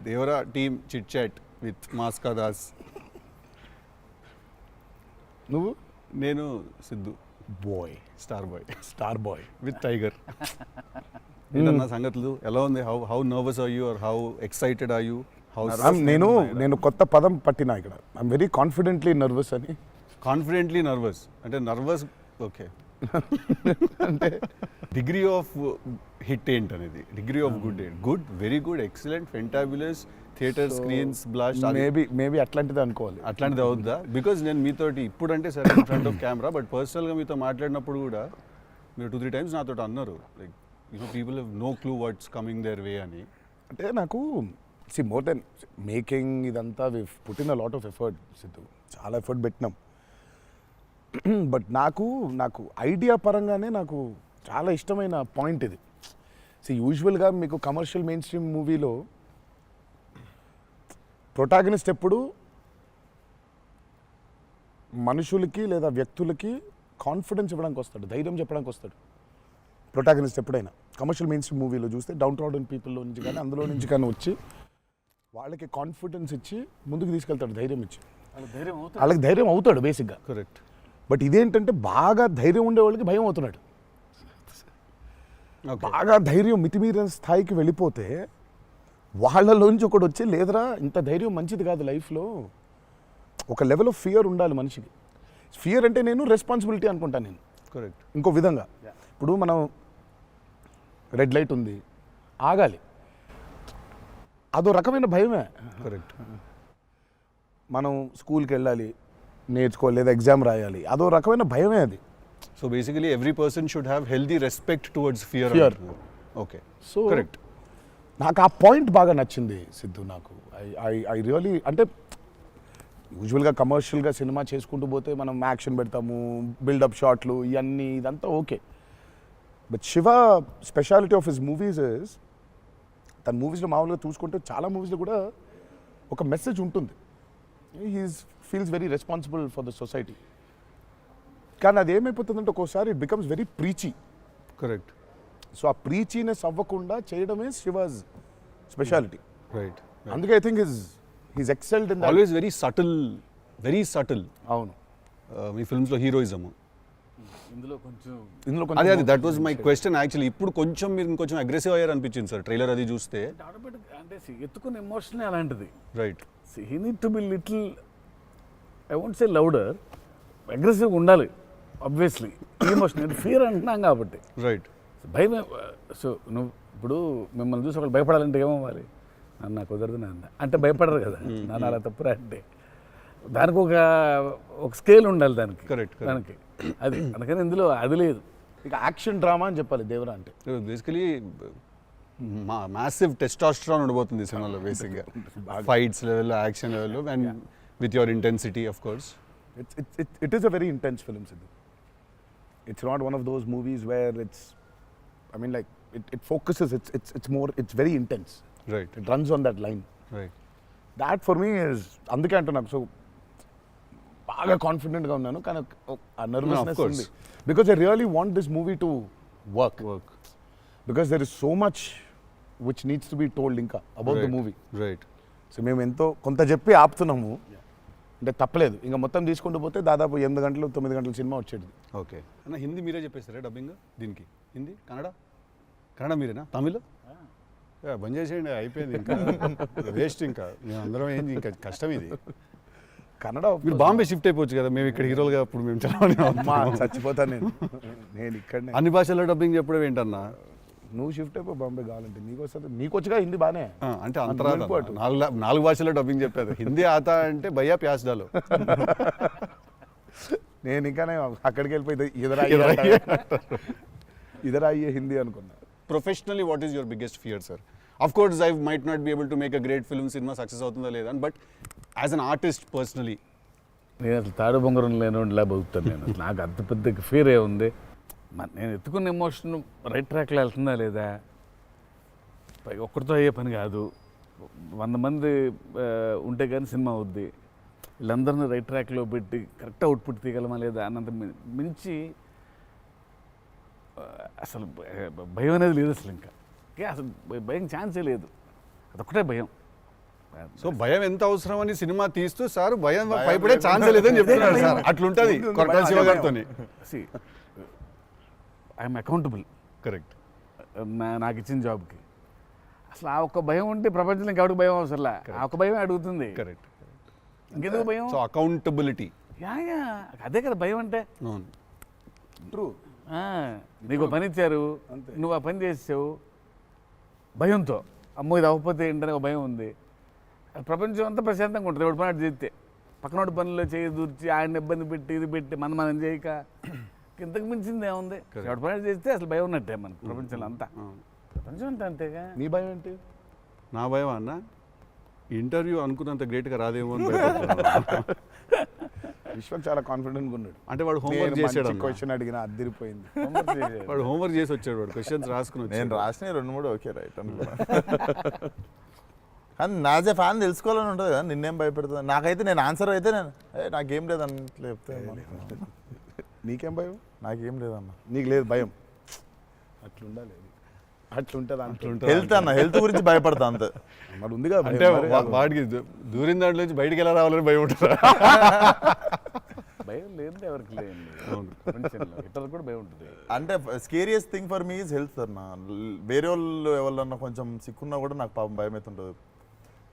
Devara team chit chat with Maska Das. నువ్వు? నేను Siddhu boy, star boy with tiger. ఏంటన్నా సంగతులు ఎలా ఉంది? How nervous are you are how excited are you? నేను కొత్త పదం పట్టినా ఇక్కడ. ఐఎమ్ వెరీ కాన్ఫిడెంట్లీ నర్వస్ అని. కాన్ఫిడెంట్లీ నర్వస్ అంటే నర్వస్ ఓకే. అంటే డిగ్రీ ఆఫ్ హిట్ ఏంటనేది, డిగ్రీ ఆఫ్ గుడ్ ఏంటి? Good, very good, excellent, fantabulous, theatre screens blast. Maybe అట్లాంటిది అనుకోవాలి. అట్లాంటిది అవుద్దా? బికాజ్ నేను మీతోటి ఇప్పుడు అంటే సరే in front of camera, but పర్సనల్గా మీతో మాట్లాడినప్పుడు కూడా మీరు 2-3 times నాతో అన్నారు like people have no clue what's coming their way అని. అంటే నాకు మోర్ దెన్ మేకింగ్ ఇదంతా we put in a lot of effort Siddhu, చాలా ఎఫర్ట్ పెట్టినాం. బట్ నాకు ఐడియా పరంగానే నాకు చాలా ఇష్టమైన పాయింట్ ఇది. యూజువల్గా మీకు కమర్షియల్ మెయిన్ స్ట్రీమ్ మూవీలో ప్రొటాగనిస్ట్ ఎప్పుడు మనుషులకి లేదా వ్యక్తులకి కాన్ఫిడెన్స్ ఇవ్వడానికి వస్తాడు, ధైర్యం చెప్పడానికి వస్తాడు ప్రొటాగనిస్ట్ ఎప్పుడైనా. కమర్షియల్ మెయిన్ స్ట్రీమ్ మూవీలో చూస్తే డౌన్ ట్రాడన్ పీపుల్లో నుంచి కానీ అందులో నుంచి కానీ వచ్చి వాళ్ళకి కాన్ఫిడెన్స్ ఇచ్చి ముందుకు తీసుకెళ్తాడు, ధైర్యం ఇచ్చి. వాళ్ళకి ధైర్యం అవుతాడు బేసిక్గా. కరెక్ట్. బట్ ఇదేంటంటే బాగా ధైర్యం ఉండే వాళ్ళకి భయం అవుతున్నాడు. బాగా ధైర్యం మితిమీరిన స్థాయికి వెళ్ళిపోతే వాళ్ళలోంచి ఒకటి వచ్చి లేదరా ఇంత ధైర్యం మంచిది కాదు లైఫ్లో, ఒక లెవెల్ ఆఫ్ ఫియర్ ఉండాలి మనిషికి. ఫియర్ అంటే నేను రెస్పాన్సిబిలిటీ అనుకుంటాను నేను. కరెక్ట్. ఇంకో విధంగా ఇప్పుడు మనం రెడ్ లైట్ ఉంది, ఆగాలి, అదో రకమైన భయమే. కరెక్ట్. మనం స్కూల్కి వెళ్ళాలి, నేర్చుకోవాలి, లేదా ఎగ్జామ్ రాయాలి, అదో రకమైన భయమే అది. So basically every person should have healthy respect towards fear. Okay. So correct. నాకు ఆ పాయింట్ బాగా నచ్చింది సిద్ధు. నాకు ఐ రియలీ అంటే యూజువల్గా కమర్షియల్గా సినిమా చేసుకుంటూ పోతే మనం యాక్షన్ పెడతాము, బిల్డప్ షాట్లు, ఇవన్నీ ఇదంతా okay. But Shiva speciality of his movies is, తన మూవీస్లో మామూలుగా చూసుకుంటే చాలా మూవీస్లో కూడా ఒక మెసేజ్ ఉంటుంది. He's feels very responsible for the society. కానీ అది ఏమైపోతుందంటే ఒక్కోసారి it becomes very preachy. Correct. So ఆ ప్రీచీనెస్ అవ్వకుండా చేయడమే శివాజ్ స్పెషాలిటీ. రైట్. అందుకే I think he's excelled in always very subtle. అవును. మీ ఫిల్మ్స్లో హీరోయిజం ఇందులో కొంచెం అదే that was my question actually. ఇప్పుడు కొంచెం మీరు ఇంకొంచెం అగ్రెసివ్ అయ్యారు అనిపించింది సార్ ట్రైలర్ అది చూస్తే. అంటే ఎత్తుకున్న ఎమోషన్ అలాంటిది. Right. He need to be little, I won't say louder, అగ్రెసివ్గా ఉండాలి ఆబ్వియస్లీ. ఎమోషన్ ఫియర్ అంటున్నాం కాబట్టి. రైట్. భయం. సో నువ్వు ఇప్పుడు మిమ్మల్ని చూసి ఒకళ్ళు భయపడాలంటే ఏమవ్వాలి? నాకు కుదరదు నాన్న అంటే భయపడరు కదా. నాన్న అలా తప్పురా అంటే దానికి ఒక స్కేల్ ఉండాలి దానికి. కరెక్ట్. దానికి అది అందుకని ఇందులో అది లేదు. ఇక యాక్షన్ డ్రామా అని చెప్పాలి దేవరా అంటే. బేసికలీ మ్యాసివ్ టెస్టాస్టెరాన్ ఉండబోతుంది సినిమాలో బేసిక్గా. ఫైట్స్ లెవెల్లో, యాక్షన్ లెవెల్లో, and with your intensity of course. It is a very intense film, Sidhu. It's not one of those movies where it's, I mean, like it focuses. It's very intense. Right. It runs on that line. Right. That for me is అందుకే అంటున్నాను. So బాగా కాన్ఫిడెంట్గా ఉన్నాను, కానీ ఆ nervousness ఉంది. Because I really want this movie to work. Because there is so much which needs to be told ఇంకా about the movie. Right. So మేము ఎంతో కొంత చెప్పి ఆపుతున్నాము అంటే తప్పలేదు. ఇంకా మొత్తం తీసుకుంటూ పోతే దాదాపు 8 గంటలు 9 గంటల సినిమా వచ్చేది. ఓకే అన్న, హిందీ మీరే చెప్పేస్తారా డబ్బింగ్ దీనికి? హిందీ, కన్నడ మీరేనా? తమిళ్ బంద్ చేసేయండి, అయిపోయింది ఇంకా వేస్ట్. ఇంకా మేము అందరం ఏంది, ఇంకా కష్టం ఇది. కన్నడ మీరు బాంబే షిఫ్ట్ అయిపోవచ్చు కదా, మేము ఇక్కడ హీరోలుగా అప్పుడు మేము చచ్చిపోతాను నేను ఇక్కడనే. అన్ని భాషల్లో డబ్బింగ్ చెప్పడం ఏంటన్నా? నువ్వు షిఫ్ట్ అయిపో బాంబే కావాలంటే, నీకు వస్తుంది, నీకు వచ్చుగా హిందీ బాగానే. అంటే అంతరా 4 భాషల్లో డబ్బింగ్ చెప్పారు. హిందీ ఆతా అంటే భయ్యా ప్యాస్ డాలో. నేను ఇంకానే అక్కడికి వెళ్ళిపోయి ఇదరా అయ్యే హిందీ అనుకున్నా. Professionally what is your biggest fear sir? Of course I might not be able to make a great film, cinema success అవుతుందా లేదా, but as an artist personally నేను అసలు తాడు బొంగరం లేనిలా బతుకుతాను నేను. నాకు అంత పెద్ద ఫియర్ ఏముంది? నేను ఎత్తుకున్న ఎమోషన్ రైట్ ట్రాక్లో వెళ్తుందా లేదా? ఒక్కరితో అయ్యే పని కాదు, 100 మంది ఉంటే కానీ సినిమా అవుద్ది. వీళ్ళందరినీ రైట్ ట్రాక్లో పెట్టి కరెక్ట్ అవుట్పుట్ తీయగలమా లేదా అన్నంత మించి అసలు భయం అనేది లేదు అసలు. ఇంకా అసలు భయం ఛాన్సే లేదు. అదొక్కటే భయం. సో భయం ఎంత అవసరం అని సినిమా తీస్తూ సార్ భయం భయపడే ఛాన్స్ లేదని చెప్తున్నాడు సార్. అట్లుంటది కొరటాల శివ గారితో. I'm accountable correct. నాకు ఇచ్చిన జాబ్కి. అసలు ఆ ఒక్క భయం ఉంటే ప్రపంచంలో ఇంకెవరికి భయం అవసరంలా. ఆ ఒక్క భయం అడుగుతుంది. కరెక్ట్. ఇంకెందుకు భయం? So accountability. యా అదే కదా భయం అంటే. అవును. ట్రూ. నీకు పని ఇచ్చారు, నువ్వు ఆ పని చేసావు భయంతో. అమ్మో ఇది అవ్వకపోతే ఏంటనే ఒక భయం ఉంది. ప్రపంచం అంతా ప్రశాంతంగా ఉంటుంది ఎవరి పని చేస్తే. పక్కనోటి పనుల్లో చేయి దూర్చి ఆయన ఇబ్బంది పెట్టి ఇది పెట్టి మనం చేయక ఇంతకు మించింది ఏముంది? ఎవరి పని చేస్తే అసలు భయం ఉన్నట్టే మనకు ప్రపంచంలో అంతా. ప్రపంచం అంతా అంతేగా. నీ భయం ఏంటి? నా భయం అన్న ఇంటర్వ్యూ అనుకున్నంత గ్రేట్గా రాదేమో అని భయపడుతున్నాను. విశ్వక్ చాలా కాన్ఫిడెంట్గా ఉన్నాడు. అంటే వాడు హోంవర్క్ చేసాడు. క్వశ్చన్ అడిగిన అదిరిపోయింది. వాడు హోంవర్క్ చేసి వచ్చాడు. వాడు క్వశ్చన్స్ రాసుకుని వచ్చాడు. నేను రాసిన 2-3 ఓకే రైట్ అనుకున్నా. కానీ నాజ్ ఏ ఫ్యాన్ తెలుసుకోవాలని ఉంటుంది కదా, నిన్నేం భయపెడుతుంది. నాకైతే నేను ఆన్సర్ అయితే నాకేం లేదన్న చెప్తే నీకేం భయం? నాకేం లేదన్న. నీకు లేదు భయం? అట్లుండాలి. అట్లుంటుంది. హెల్త్ అన్న, హెల్త్ గురించి భయపడతా అంతే. మరి ఉంది కదా అంటే వాడికి దూరిన దాంట్లో నుంచి బయటికి ఎలా రావాలని భయం ఉంటుంది. భయం లేదు ఎవరికి లేదు. ప్రపంచంలో ఇతరులకు కూడా భయం ఉంటుంది. అంటే scariest thing for me is health అన్న. వేరే వాళ్ళు ఎవరన్నా కొంచెం సిక్కున్నా కూడా నాకు పాపం భయం అవుతుంటుంది.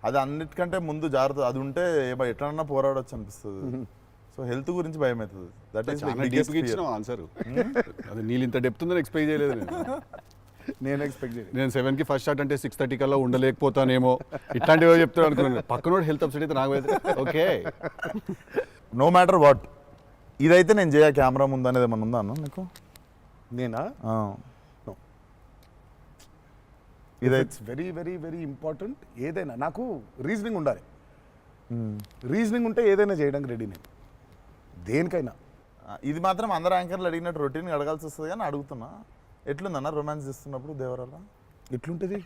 అది అన్నిటికంటే ముందు జాగ్రత్త. అది ఉంటే ఎట్లన్నా పోరాడొచ్చు అనిపిస్తుంది. సో హెల్త్ గురించి భయం అవుతుంది. That is answer. అది నీళ్ళు ఇంత డెప్త్ ఉందని ఎక్స్పెక్ట్ చేయలేదు నేను ఎక్స్పెక్ట్ చేయలేదు. నేను 7కి ఫస్ట్ షాట్ అంటే 6:30 కల్లా ఉండలేకపోతానేమో ఇట్లాంటివి చెప్తాను అనుకున్నాను. పక్కనోడు హెల్త్ అప్సెట్ అయితే నాకు ఓకే. నో మ్యాటర్ వాట్ ఇదైతే నేను చేయ కెమెరా ముందు అనేది ఏమన్నా ఉందా అన్న నీకు? నేనా? ఇదైతే వెరీ వెరీ వెరీ ఇంపార్టెంట్. ఏదైనా నాకు రీజనింగ్ ఉండాలి. రీజనింగ్ ఉంటే ఏదైనా చేయడానికి రెడీ నేను, దేనికైనా. ఇది మాత్రం అందరు యాంకర్లు అడిగినట్టు రొటీన్ అడగాల్సి వస్తుంది కానీ అడుగుతున్నా. ఎట్లుందన్న రొమాన్స్ చేస్తున్నప్పుడు దేవరాల? ఎట్లుంటుంది?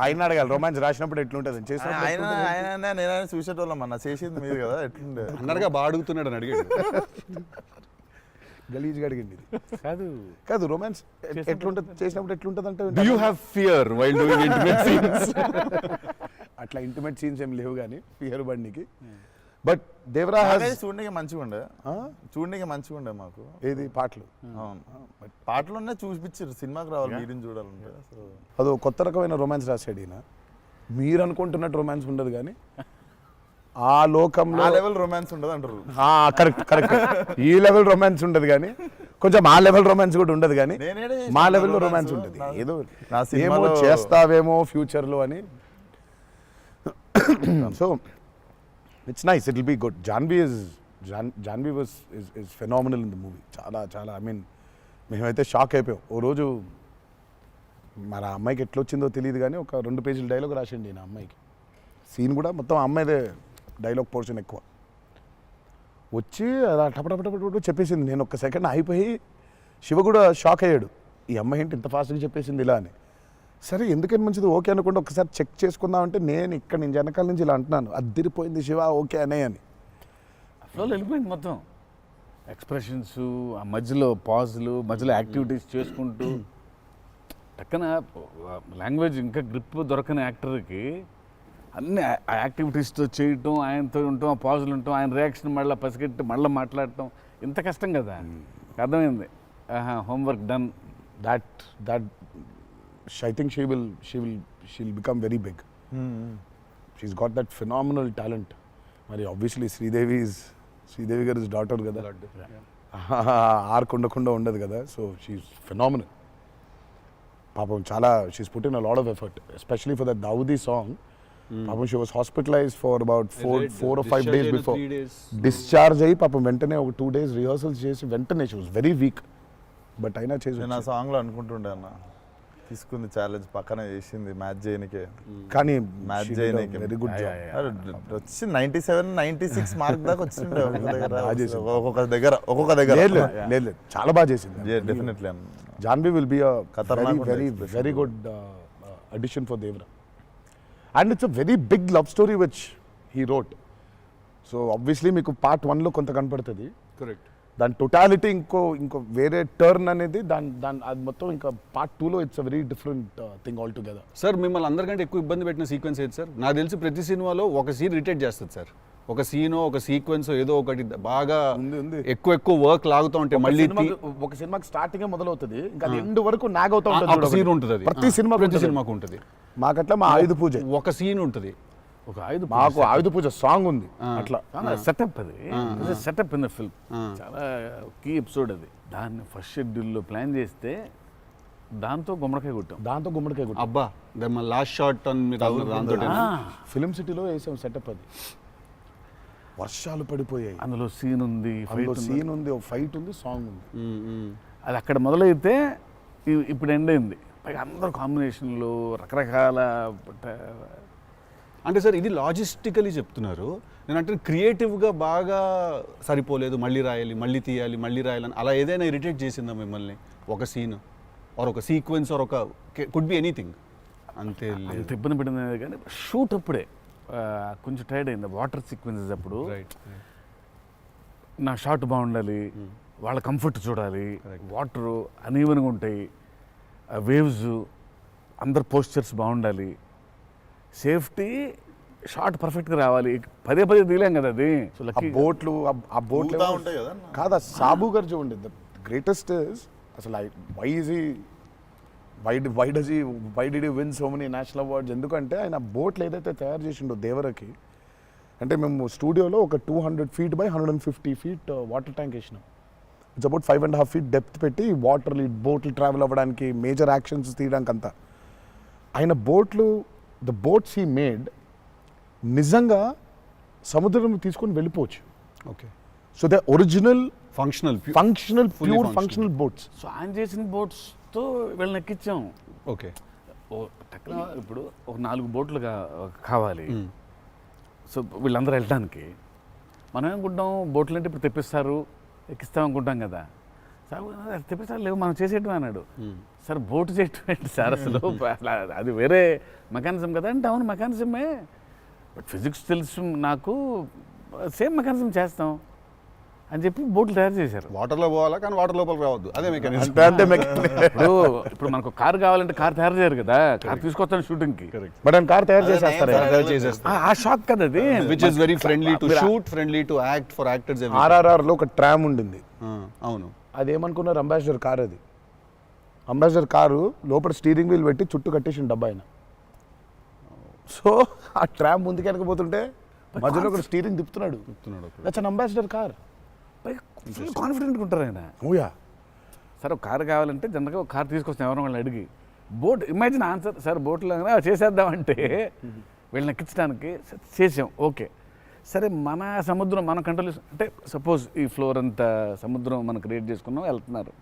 ఆయన అడగాలి. రొమాన్స్ రాసినప్పుడు ఎట్లుంటుంది? ఆయన నేనైనా చూసేటోళ్ళం అన్న, చేసేది మీరు కదా. ఎట్లుండే అన్నట్టుగా బాగా అడుగుతున్నాడు అని అడిగాడు. గలీజ్గా అడిగింది. కాదు కాదు రొమాన్స్ ఎట్లుంటుంది చేసినప్పుడు ఎట్లుంటుంది అంటే Do you have fear while doing intimate scenes? అట్లా ఇంటిమేట్ సీన్స్ ఏం లేవు కానీ ఫియర్ బండికి. బట్ దేవరా చూడడానికి మంచిగా ఉండే, చూడడానికి మంచిగా ఉండే మాకు. ఏది పాటలు? అవును, పాటలున్నా చూపించారు. సినిమాకి రావాలి మీరిని చూడాలంటే. సో అదో కొత్త రకమైన రొమాన్స్ రాశాడు ఈయన. మీరు అనుకుంటున్నట్టు రొమాన్స్ ఉండదు కానీ ఆ లోకంలో ఆ లెవెల్ రొమాన్స్ ఉండదు అంటారు. Correct correct. ఈ లెవెల్ రొమాన్స్ ఉండదు కానీ కొంచెం ఆ లెవెల్ రొమాన్స్ కూడా ఉండదు కానీ మా లెవెల్లో రొమాన్స్ ఉంటుంది. ఏదో ఏమో చేస్తావేమో ఫ్యూచర్లో అని. So it's nice, it will be good. Janhvi is phenomenal in the movie. చాలా చాలా ఐ మీన్ మేమైతే షాక్ అయిపోయాం. ఓ రోజు మరి ఆ అమ్మాయికి ఎట్లా వచ్చిందో తెలియదు కానీ ఒక 2 పేజీల డైలాగ్ రాసిండి నా అమ్మాయికి. సీన్ కూడా మొత్తం అమ్మాయిదే డైలాగ్ పోర్షన్ ఎక్కువ. వచ్చి అలా టపటపటపట చెప్పేసింది. నేను ఒక్క సెకండ్ అయిపోయి శివ కూడా షాక్ అయ్యాడు. ఈ అమ్మాయి ఏంటి ఇంత ఫాస్ట్గా చెప్పేసింది ఇలా అని. సరే ఎందుకని మంచిది ఓకే అనుకుంటే ఒకసారి చెక్ చేసుకుందామంటే నేను వెనకాల నుంచి ఇలా అంటున్నాను, అద్దిరిపోయింది శివ ఓకే అనే అని. ఫ్లోలో వెళ్ళిపోయింది మొత్తం. ఎక్స్ప్రెషన్స్, ఆ మధ్యలో పాజులు, మధ్యలో యాక్టివిటీస్ చేసుకుంటూ టక్కన లాంగ్వేజ్ ఇంకా గ్రిప్ దొరకని యాక్టర్కి అన్ని ఆ యాక్టివిటీస్తో చేయటం, ఆయనతో ఉండటం, ఆ పాజులు ఉండటం, ఆయన రియాక్షన్ మళ్ళీ పసిగట్టి మళ్ళీ మాట్లాడటం ఇంత కష్టం కదా. అర్థమైంది. Homework done. That I think she'll become very big. She's got that phenomenal talent. మరి obviously శ్రీదేవి గారి డాటర్ కదా, ఆర్క్ ఉండకుండా ఉండదు కదా. So she's phenomenal. పాపం చాలా she's put in a lot of effort, especially for that Daavudi song. పాపం she was hospitalised for about 4 or 5 days before. Discharge అయ్యి పాపం వెంటనే ఒక 2 days రిహర్సల్స్ చేసి వెంటనే she was very weak. But అయినా చేసి నేను ఆ సాంగ్లో అనుకుంటుండే అన్న, తీసుకుంది ఛాలెంజ్ పక్కన చేసింది మ్యాచ్ చేయనికే. కానీ మ్యాచ్ చేయనికే వెరీ గుడ్ జాబ్. వచ్చి 97, 96 మార్క్ దాకా వచ్చిండే ఒక్కొక్క దగ్గర. లేదు చాలా బాగా చేసింది. Definitely Janhvi will be very good addition for Devara. And it's a very big love story which he wrote. So obviously మీకు పార్ట్ 1లో కొంత కనపడుతుంది. కరెక్ట్. దాని టోటాలిటీ ఇంకో వేరే టర్న్ అనేది దాని అది మొత్తం ఇంకా పార్ట్ 2లో it's a very different thing all together. Sir మిమ్మల్ని అందరికంటే ఎక్కువ ఇబ్బంది పెట్టిన సీక్వెన్స్ ఏది సార్? నాకు తెలిసి ప్రతి సినిమాలో ఒక సీన్ రిటేట్ చేస్తుంది సార్. ఒక సీనో ఒక సీక్వెన్స్ ఏదో ఒకటి బాగా ఉంది. ఎక్కువ వర్క్ లాగుతూ ఉంటే మళ్ళీ ఒక సినిమాకి స్టార్టింగ్ మొదలవుతుంది ఇంకా అది ఎండ్ వరకు నాగవుతా ఒక ఉంటుంది. సీన్ ఉంటుంది అది ప్రతి సినిమాకు ఉంటుంది. మాకట్లా మా ఆయుధ పూజ ఒక సీన్ ఉంటుంది. ఒక ఆయుధ మాకు ఆయుధ పూజ సాంగ్ ఉంది అట్లా సెటప్ అది సెటప్ ఇన్ ద ఫిల్మ్ చాలా కీ ఎపిసోడ్ అది. దాన్ని ఫస్ట్ షెడ్యూల్లో ప్లాన్ చేస్తే దాంతో గుమ్మడికాయ కొట్టాం. దాంతో గుమ్మడికాయ కొట్టాం. అబ్బా లాస్ట్ షాట్ దాంతో ఫిలిం సిటీలో వేసాం సెటప్ అది. వర్షాలు పడిపోయాయి, అందులో సీన్ ఉంది, సీన్ ఉంది, ఒక ఫైట్ ఉంది, సాంగ్ ఉంది. అది అక్కడ మొదలైతే ఇప్పుడు ఎండ్ అయింది. పైగా అందరూ కాంబినేషన్లు రకరకాల. అంటే సార్ ఇది లాజిస్టికలీ చెప్తున్నారు, నేను అంటే క్రియేటివ్గా బాగా సరిపోలేదు, మళ్ళీ రాయాలి, మళ్ళీ తీయాలి, మళ్ళీ రాయాలని అలా ఏదైనా ఇరిటేట్ చేసిందా మిమ్మల్ని? ఒక సీన్ ఆర్ ఒక సీక్వెన్స్ ఆర్ ఒక కుడ్ బి ఎనీథింగ్ అంతే? అంత ఇబ్బంది పడింది కానీ షూట్ అప్పుడే కొంచెం టైర్డ్ అయింది. వాటర్ సీక్వెన్సెస్ అప్పుడు నా షాట్ బాగుండాలి, వాళ్ళ కంఫర్ట్ చూడాలి, వాటరు అనీవెన్గా ఉంటాయి, వేవ్స్, అందరు పోస్చర్స్ బాగుండాలి, సేఫ్టీ షాట్ పర్ఫెక్ట్గా రావాలి. పదే తీలేం కదా అది. సో లక్కీ బోట్లు ఆ బోట్లు ఉంటాయి కదా కాదా సాబు గారు చూడండి. ద గ్రేటెస్ట్ ఇస్ అసలు why did you win so many national awards? ఎందుకంటే ఆయన బోట్లు ఏదైతే తయారు చేసిండో దేవరకి, అంటే మేము స్టూడియోలో ఒక 200 feet by 150 feet water tank వేసినాం. ఇట్స్ అబౌట్ 5.5 feet డెప్త్ పెట్టి వాటర్ బోట్లు ట్రావెల్ అవ్వడానికి, మేజర్ యాక్షన్స్ తీయడానికి అంతా. ఆయన ద బోట్స్ హీ మేడ్ నిజంగా సముద్రం తీసుకొని వెళ్ళిపోవచ్చు. Okay, so the original functional pure functional boats. So ఆయన చేసిన బోట్స్తో వీళ్ళని ఎక్కించాం. ఓకే, ఇప్పుడు ఒక 4 బోట్లు కావాలి. సో వీళ్ళందరూ వెళ్ళడానికి మనం ఏమనుకుంటాం, బోట్లు అంటే ఇప్పుడు తెప్పిస్తారు, ఎక్కిస్తాం అనుకుంటాం కదా. సార్ తెప్పిస్తారు లేవు, మనం చేసేయటం అన్నాడు. సార్ బోటు చేయటం ఏంటి సార్ అసలు? అది వేరే మెకానిజం కదా అంటే, అవును మెకానిజమే, బట్ ఫిజిక్స్ తెలుసు నాకు, సేమ్ మెకానిజం చేస్తాం అని చెప్పి బోట్లు తయారు చేశారు. వాటర్లో పోవాలా కానీ వాటర్ లోపలికి రావద్దు, అదే మెకానిజం. ఇప్పుడు మనకు కార్ కావాలంటే కార్ తయారు చేయరు కదా, కార్ తీసుకొస్తాను షూటింగ్కి, బట్ ఆయన కార్ తయారు చేసేస్తారు. ఆ షాక్ కదా అది. Which is very friendly to shoot, friendly to act for actors. RRRలో ఒక ట్రామ్ ఉండింది. అవును, అదేమనుకున్నారు, అంబాసిడర్ కార్ అది. అంబాసిడర్ కారు లోపల స్టీరింగ్ వీల్ పెట్టి చుట్టూ కట్టేసిన డబ్బా ఆయన. సో ఆ ట్రామ్ ముందుకు వెనకపోతుంటే మధ్యలో ఒక స్టీరింగ్ తిప్పుతున్నాడు. That's an Ambassador car. Full కాన్ఫిడెంట్గా ఉంటారు ఆయన. ఓయా, సార్ ఒక కార్ కావాలంటే జనరల్గా ఒక కార్ తీసుకొస్తాం ఎవరైనా వాళ్ళని అడిగి. బోట్ ఇమాజిన్ ఆన్సర్, సార్ బోట్లో చేసేద్దామంటే వీళ్ళని ఎక్కించడానికి చేసాం. ఓకే సరే, మన సముద్రం మన కంట్రోల్ అంటే సపోజ్ ఈ ఫ్లోర్ అంతా సముద్రం మనం క్రియేట్ చేసుకున్నాం, వెళ్తున్నారు.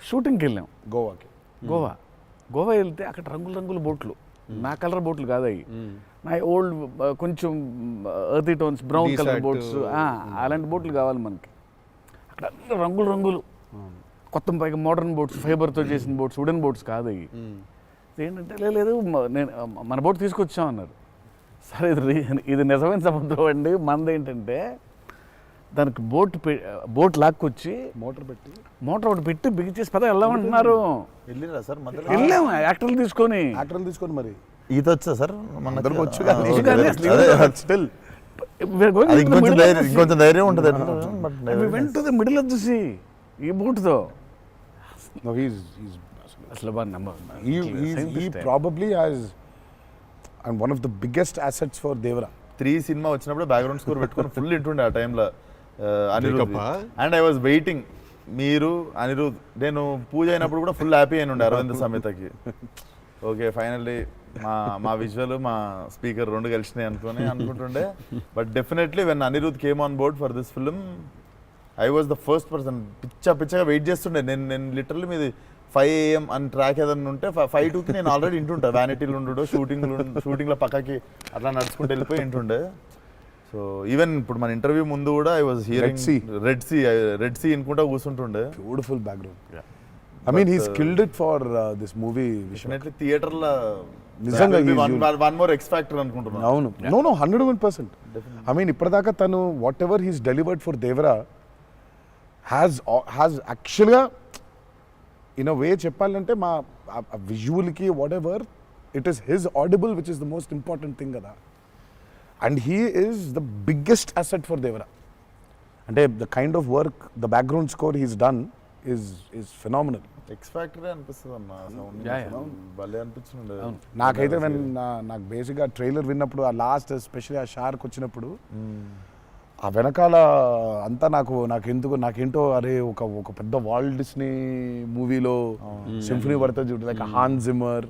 షూటింగ్కి వెళ్ళాం గోవా వెళ్తే అక్కడ రంగుల బోట్లు, నా కలర్ బోట్లు కాదు అవి, నా ఓల్డ్ కొంచెం ఎర్తీ టోన్స్ బ్రౌన్ కలర్ బోట్స్, అలాంటి బోట్లు కావాలి మనకి. అక్కడ అన్ని రంగులు కొత్త పైగా మోడర్న్ బోట్స్, ఫైబర్తో చేసిన బోట్స్, వుడెన్ బోట్స్ కాదు అవి. ఏంటంటే లేదు నేను మన బోట్ తీసుకొచ్చాం అన్నారు. సరే ఇది నిజమైన సముద్రం అండి, మనది ఏంటంటే దానికి బోట్ లాక్కొచ్చి మోటార్ ఒకటి పెట్టి బిగించేసి పద వెళ్దామంటున్నారు. వెళ్ళిరా సార్? వెళ్ళాము యాక్టర్లు తీసుకొని మరి ఈత వచ్చా సార్? అందరికి వచ్చు. ఇంకొంచెం ధైర్యం ఉంటుంది. వెంట మిడిల్ ఆఫ్ ది సీ ఈ బోట్తో అసలు probably has and one of the biggest assets for Devara. 3 cinema వచ్చినప్పుడు బ్యాక్గ్రౌండ్ స్కోర్ పెట్టుకొని ఫుల్ ఇంటుండే ఆ టైంలో Anirudh. And I was waiting, మీరు అనిరుద్ నేను పూజ అయినప్పుడు కూడా ఫుల్ హ్యాపీ అయిన ఉండే అరవింద్ సమేతకి. ఓకే ఫైనల్లీ మా విజువల్ మా స్పీకర్ 2 కలిసినాయి అనుకుంటుండే. But definitely when Anirudh came on board for this film I was the first person. పిచ్చగా వెయిట్ చేస్తుండే. నేను లిటరల్లీ మీది 5 AM అని ట్రాక్ ఏదన్నా ఉంటే 5:02కి నేను ఆల్రెడీ ఇంటుంటా. వ్యానిటీలు ఉండు, షూటింగ్లో పక్కకి అట్లా నడుచుకుంటూ వెళ్ళిపోయి ఇంటుండే. సో ఈవెన్ ఇప్పుడు మన ఇంటర్వ్యూ ముందు కూడా I was hearing Red Sea అనుకుంటా కూర్చుంటుండే. Beautiful background. I mean he's killed it for this movie. Definitely theater la నిజంగా one more X factor అనుకుంటున్నా. అవును, no 101%. I mean ఇప్పటిదాకా తను whatever he's delivered for Devara has యాక్చువల్గా in a way చెప్పాలంటే మా విజువల్కి whatever it is his audible which is the most important thing కదా. And he is the biggest asset for Devara. అంటే the kind of work the background score he's done is phenomenal. X factory అనిపిస్తుంది అన్న sound భలే అనిపించింది. నాకైతే నాకు బేసిక్గా trailer విన్నప్పుడు ఆ లాస్ట్ ఎస్పెషల్లీ ఆ షార్క్ వచ్చినప్పుడు ఆ వెనకాల అంతా నాకేంటో అరే ఒక పెద్ద వాల్ట్ డిస్నీ మూవీలో సింఫనీ పడుతుంది చూడు, లైక్ హాన్ జిమ్మర్,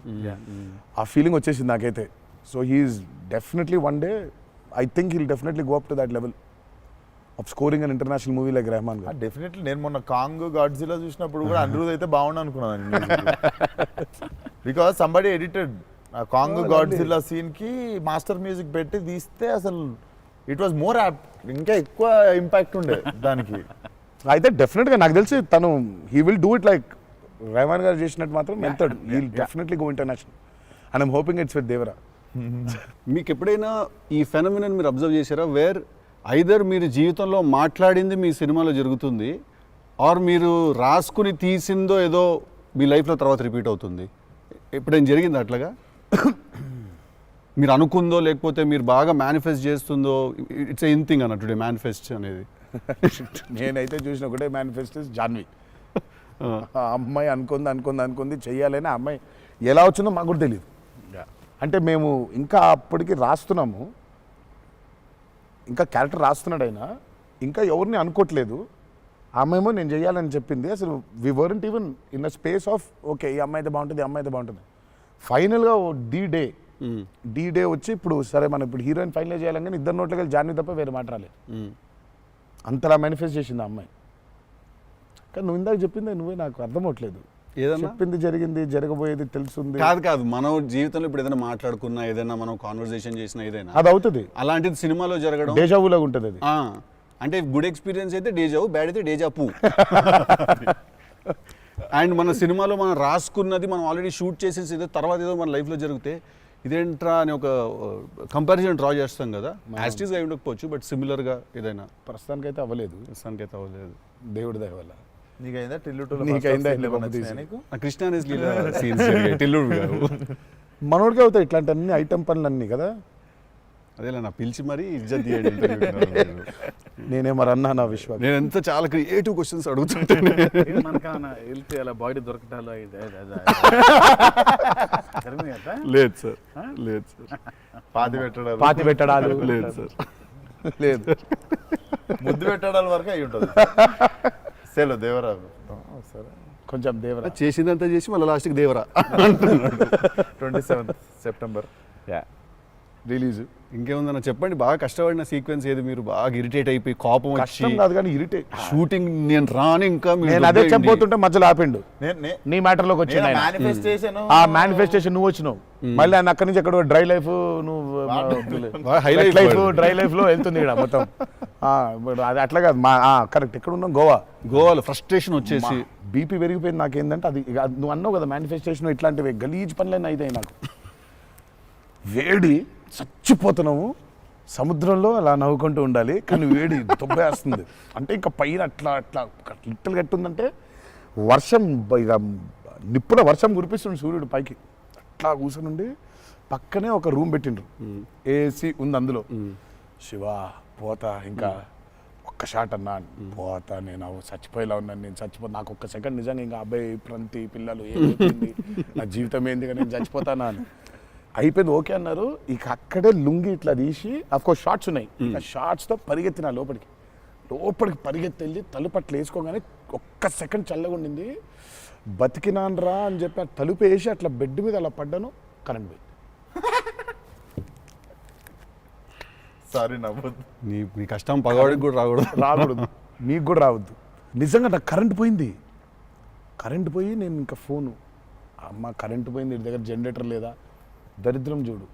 ఆ ఫీలింగ్ వచ్చేసింది నాకైతే. So he's definitely one day I think he'll definitely go up to that level of scoring an international movie like Rahman garu. Definitely నేను మొన్న కాంగ్ గాడ్జిలా చూసినప్పుడు కూడా అనిరుద్ అయితే బాగుండు అనుకున్నాను. బికాస్ సంబడి ఎడిటెడ్ ఆ కాంగ్ గాడ్జిలా సీన్ కి మాస్టర్ మ్యూజిక్ పెట్టి తీస్తే అసలు ఇట్ వాజ్ మోర్ యాప్ట్, ఇంకా ఎక్కువ ఇంపాక్ట్ ఉండే దానికి. అయితే డెఫినెట్గా నాకు తెలిసి తను he will do it like Rahman garu చేసినట్టు మాత్రం వెళ్తాడు. He will definitely go international and I'm hoping it's with Devara. మీకు ఎప్పుడైనా ఈ ఫెనమినన్ మీరు అబ్జర్వ్ చేశారా, వేర్ ఐదర్ మీరు జీవితంలో మాట్లాడింది మీ సినిమాలో జరుగుతుంది, ఆర్ మీరు రాసుకుని తీసిందో ఏదో మీ లైఫ్లో తర్వాత రిపీట్ అవుతుంది? ఎప్పుడైనా జరిగింది అట్లాగా? మీరు అనుకుందో లేకపోతే మీరు బాగా మేనిఫెస్ట్ చేస్తుందో? ఇట్స్ ఎ థింగ్ అన్న టుడే మేనిఫెస్ట్ అనేది. నేనైతే చూసిన ఒకటే మేనిఫెస్టో జాన్వి. ఆ అమ్మాయి అనుకుంది చెయ్యాలని. ఆ అమ్మాయి ఎలా వచ్చిందో మాకు కూడా తెలియదు. అంటే మేము ఇంకా అప్పటికి రాస్తున్నాము, ఇంకా క్యారెక్టర్ రాస్తున్నాడు ఆయన, ఇంకా ఎవరిని అనుకోవట్లేదు. ఆ అమ్మాయేమో నేను చెయ్యాలని చెప్పింది. అసలు we weren't even in the space of okay ఈ అమ్మాయి అయితే బాగుంటుంది, ఈ అమ్మాయి అయితే బాగుంటుంది. ఫైనల్గా డి డే వచ్చి ఇప్పుడు సరే మనం ఇప్పుడు హీరోయిన్ ఫైనల్ చేయాలని ఇద్దరు నోట్లకి వెళ్ళి జాన్వి తప్ప వేరే మాట రాలేదు. అంతలా మేనిఫెస్ట్ చేసింది ఆ అమ్మాయి. కానీ నువ్వు ఇందాక చెప్పింది నువ్వే నాకు అర్థం అవట్లేదు. ఏదన్నా చెప్పింది జరిగింది, జరగబోయేది తెలుసుంది. కాదు మనం జీవితంలో ఇప్పుడు ఏదైనా మాట్లాడుకున్నా, ఏదైనా మనం కాన్వర్సేషన్ చేసినా, ఏదైనా అది అవుతుంది. అలాంటిది సినిమాలో జరగడం డేజావులాగా ఉంటుంది అది. అంటే గుడ్ ఎక్స్పీరియన్స్ అయితే డేజావు, బ్యాడ్ అయితే డేజాపు. అండ్ మన సినిమాలో మనం రాసుకున్నది మనం ఆల్రెడీ షూట్ చేసేసి ఏదో తర్వాత ఏదో మన లైఫ్లో జరిగితే ఇదేంట్రా అని ఒక కంపారిజన్ డ్రా చేస్తాం కదా. యాస్టీస్గా అయి ఉండకపోవచ్చు, బట్ సిమిలర్గా ఏదైనా. ప్రస్తుతానికైతే అవ్వలేదు, దేవుడి దయ వల్ల. నీకైందా నీకైందా కృష్ణ టిల్లుడు గారు మనోడికి అవుతాయి ఇట్లాంటి అన్ని ఐటమ్ పనులు అన్నీ కదా. అదేలా నా పిలిచి మరీ ఇజ్జత్ తీయండి. నేనే మరి అన్నా నా విశ్వాసం. నేను ఎంత చాలా క్రియేటివ్ క్వశ్చన్స్ అడుగుతుంటే వెళ్తే అలా బాడీ దొరకటాలు లేదు సార్, లేదు సార్. పాతి పెట్టడాలు లేదు సార్, లేదు. ముద్దు పెట్టడాల వరకు అయి ఉంటుంది. సెలవు దేవరా సరే కొంచెం దేవరా చేసిందంతా చేసి మళ్ళీ లాస్ట్కి దేవరా 27th September రిలీజ్. ఇంకేముందన్న చెప్పండి. బాగా కష్టపడిన సీక్వెన్స్ ఏది? మీరు బాగా ఇరిటేట్ అయిపోయి కోపం కష్టం కాదు కానీ ఇరిటేట్. షూటింగ్ నేను రాను ఇంకా నేను అదే చెప్పబోతుంటే మధ్యలో ఆపిండు. నీ మ్యాటర్లోకి వచ్చింది ఆ మేనిఫెస్టేషన్. నువ్వు వచ్చినావు మళ్ళీ ఆయన అక్కడి నుంచి ఎక్కడ డ్రై లైఫ్, నువ్వు డ్రై లైఫ్ లో వెళ్తుంది ఇక్కడ మొత్తం. అది అట్లా కాదు కరెక్ట్. ఎక్కడ ఉన్నాం? గోవాలో ఫ్రస్ట్రేషన్ వచ్చేసి బీపీ పెరిగిపోయింది. నాకేందంటే అది నువ్వు అన్నావు కదా మేనిఫెస్టేషన్ ఇట్లాంటివి గలీజ్ పనులన్నీ అయితే నాకు వేడి చచ్చిపోతున్నాము. సముద్రంలో అలా నవ్వుకుంటూ ఉండాలి కానీ వేడి తొబ్బేస్తుంది. అంటే ఇంకా పైన అట్లా లిట్టలు కట్టుందంటే వర్షం, ఇక నిప్పుల వర్షం కురిపిస్తుంది సూర్యుడు పైకి. అట్లా కూర్చొని పక్కనే ఒక రూమ్ పెట్టిండ్రు, ఏసీ ఉంది అందులో. శివా పోతా, ఇంకా ఒక్క షాట్ అన్నా పోతా, నేను చచ్చిపోయేలా ఉన్నాను, నేను చచ్చిపోతా. నాకు ఒక్క సెకండ్ నిజంగా ఇంకా అబ్బాయి ప్రంతి పిల్లలు ఏమైంది, నా జీవితం ఏంది, నేను చచ్చిపోతానా అని అయిపోయింది. ఓకే అన్నారు. ఇక అక్కడే లుంగి ఇట్లా తీసి అఫ్కోర్స్ షార్ట్స్ ఉన్నాయి, ఆ షార్ట్స్తో పరిగెత్తిన లోపలికి పరిగెత్తి వెళ్ళి తలుపు అట్లా వేసుకోగానే ఒక్క సెకండ్ చల్లగా ఉండింది. బతికినాను రా అని చెప్పి ఆ తలుపు వేసి అట్లా బెడ్ మీద అలా పడ్డాను. కరెంట్ పోయింది. సారీ నవ్వద్దు. నీ కష్టం పగవాడికి కూడా రాకూడదు, మీకు కూడా రావద్దు. నిజంగా నాకు కరెంట్ పోయింది. కరెంట్ పోయి నేను ఇంకా ఫోను, అమ్మ కరెంట్ పోయింది, ఇంటి దగ్గర జనరేటర్ లేదా, దరిద్రం చూడు.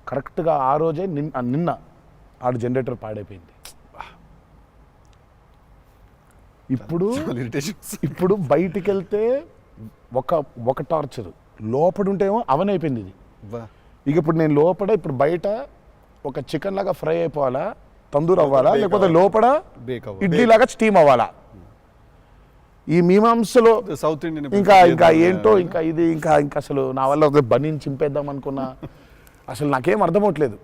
కరెక్ట్గా ఆ రోజే నిన్న ఆడు జనరేటర్ పాడైపోయింది. ఇప్పుడు బయటికి వెళ్తే ఒక టార్చర్, లోపల ఉంటేమో అవన్ అయిపోయింది ఇది. ఇక ఇప్పుడు నేను లోపల, ఇప్పుడు బయట ఒక చికెన్ లాగా ఫ్రై అయిపోవాలా, తందూరు అవ్వాలా, లేకపోతే లోపల ఇడ్లీ లాగా స్టీమ్ అవ్వాలా. ఈ మీమాంసలో సౌత్ ఇండియన్ ఇంకా ఏంటో ఇంకా ఇది ఇంకా అసలు నా వల్ల ఒక బనీని చింపేద్దాం అనుకున్నా అసలు నాకేం అర్థమవట్లేదు.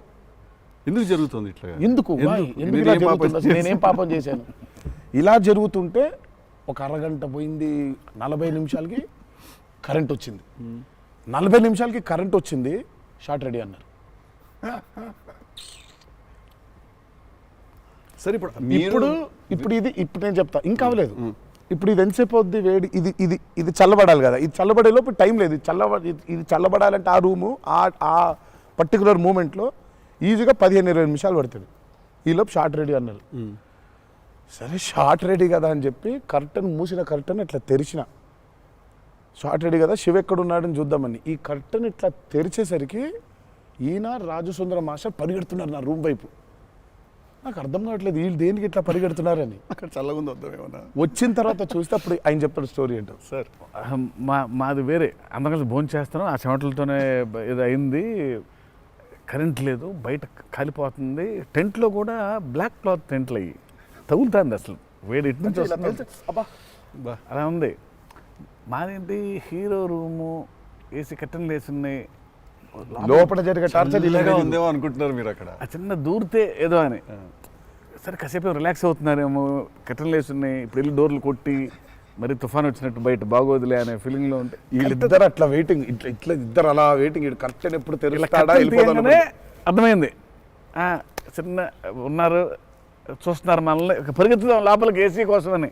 ఎందుకు జరుగుతుంది ఇట్లా? ఎందుకు Why? ఎందుకు ఇలా జరుగుతుంది? అసలు నేనేం పాపం చేశాను? ఇలా జరుగుతుంటే ఒక అరగంట పోయింది, 40 నిమిషాలకి కరెంట్ వచ్చింది. 40 నిమిషాలకి కరెంట్ వచ్చింది, షార్ట్ రెడీ అన్నారు. సరే ఇప్పుడు ఇప్పుడు నేను చెప్తా ఇంకా అవ్వలేదు. ఇప్పుడు ఇది ఎంతసేపు అవుద్ది వేడి, ఇది చల్లబడాలి కదా, ఇది చల్లబడే లోపు టైం లేదు. ఇది చల్లబడాలంటే ఆ రూము ఆ పర్టికులర్ మూమెంట్లో ఈజీగా 15-20 నిమిషాలు పడుతుంది. ఈలోపు షార్ట్ రెడీ అన్నారు. సరే షార్ట్ రెడీ కదా అని చెప్పి మూసిన కర్టన్ ఇట్లా తెరిచిన. షార్ట్ రెడీ కదా, శివ ఎక్కడున్నాడని చూద్దామని ఈ కర్టన్ ఇట్లా తెరిచేసరికి ఈయన రాజు సుందర మాస్టర్ పరిగెడుతున్నారు నా రూమ్ వైపు. నాకు అర్థం కావట్లేదు వీళ్ళు దేనికి ఇట్లా పరిగెడుతున్నారని. అక్కడ చల్లగా ఉంది వద్దామేమన్నా. వచ్చిన తర్వాత చూస్తే అప్పుడు ఆయన చెప్తాడు స్టోరీ ఏంటో. సార్ మాది వేరే, అందరం కలిసి భోజనం చేస్తాను, ఆ చెమటలతోనే ఇది అయింది, కరెంట్ లేదు, బయట కాలిపోతుంది, టెంట్లో కూడా బ్లాక్ క్లాత్ టెంట్లు అయ్యి తగులుతుంది, అసలు వేడి ఇటు నుంచి వస్తుంది, అలా ఉంది. మాదేంటి హీరో రూము, ఏసీ కట్టెలు వేసి ఉన్నాయి, లోపల జరిగే టార్చర్ ఇలాగా ఉందేమో అనుకుంటున్నారు మీరు అక్కడ. ఆ చిన్న దూరితే ఏదో అని. సరే కాసేపు రిలాక్స్ అవుతున్నారేమో, కట్టెలు వేసి ఉన్నాయి, ఇప్పుడు వెళ్ళి డోర్లు కొట్టి మరి తుఫాన్ వచ్చినట్టు బయట బాగోదులే అనే ఫీలింగ్లో ఉంటే వీళ్ళిద్దరు అట్లా వెయిటింగ్, ఇట్లా ఇద్దరు అలా వెయిటింగ్, కర్టెన్ ఎప్పుడు తెరుస్తాడా వెళ్ళిపోతానే అర్థమైంది. చిన్న ఉన్నారు చూస్తున్నారు మనల్ని, పరిగెత్తుదాం లోపలికి ఏసీ కోసమని